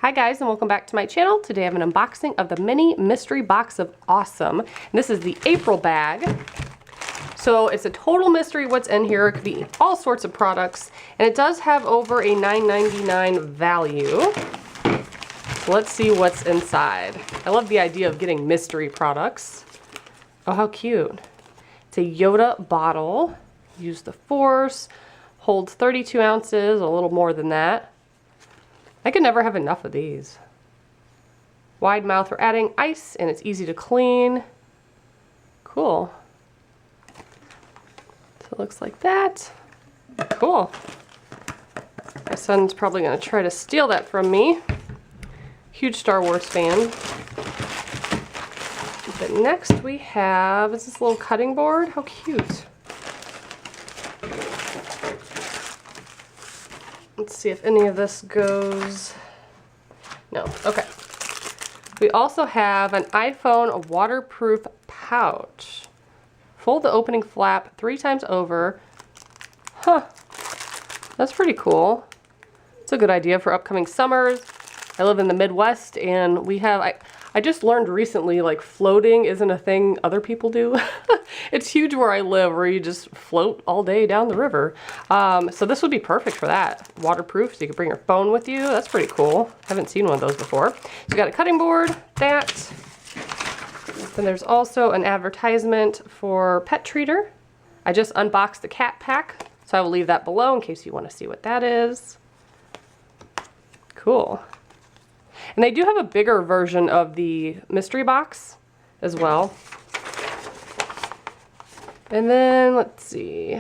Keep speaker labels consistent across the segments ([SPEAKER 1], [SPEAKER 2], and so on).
[SPEAKER 1] Hi guys, and welcome back to my channel. Today I have an unboxing of the mini mystery box of awesome. And this is the April bag. So it's a total mystery what's in here. It could be all sorts of products, and it does have over a $9.99 value. So let's see what's inside. I love the idea of getting mystery products. Oh, how cute. It's a Yoda bottle. Use the force. Holds 32 ounces, a little more than that. I could never have enough of these. Wide mouth for adding ice, and it's easy to clean. Cool. So it looks like that. Cool. My son's probably going to try to steal that from me. Huge Star Wars fan. But next we have, is this little cutting board? How cute. Let's see if any of this goes. No, okay. We also have an iPhone waterproof pouch. Fold the opening flap 3 times over. Huh, that's pretty cool. It's a good idea for upcoming summers. I live in the Midwest, and we have, I just learned recently, like, floating isn't a thing other people do. It's huge where I live, where you just float all day down the river. So this would be perfect for that. Waterproof, so you can bring your phone with you. That's pretty cool. Haven't seen one of those before. So you got a cutting board, that. Then there's also an advertisement for Pet Treater. I just unboxed the cat pack, so I will leave that below in case you want to see what that is. Cool. And they do have a bigger version of the mystery box as well. And then, let's see,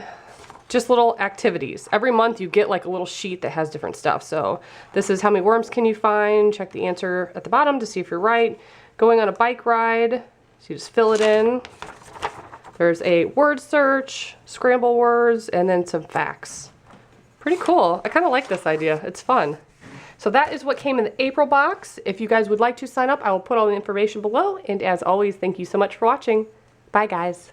[SPEAKER 1] just little activities. Every month you get like a little sheet that has different stuff. So this is how many worms can you find? Check the answer at the bottom to see if you're right. Going on a bike ride, so you just fill it in. There's a word search, scramble words, and then some facts. Pretty cool. I kind of like this idea. It's fun. So that is what came in the April box. If you guys would like to sign up, I will put all the information below. And as always, thank you so much for watching. Bye, guys.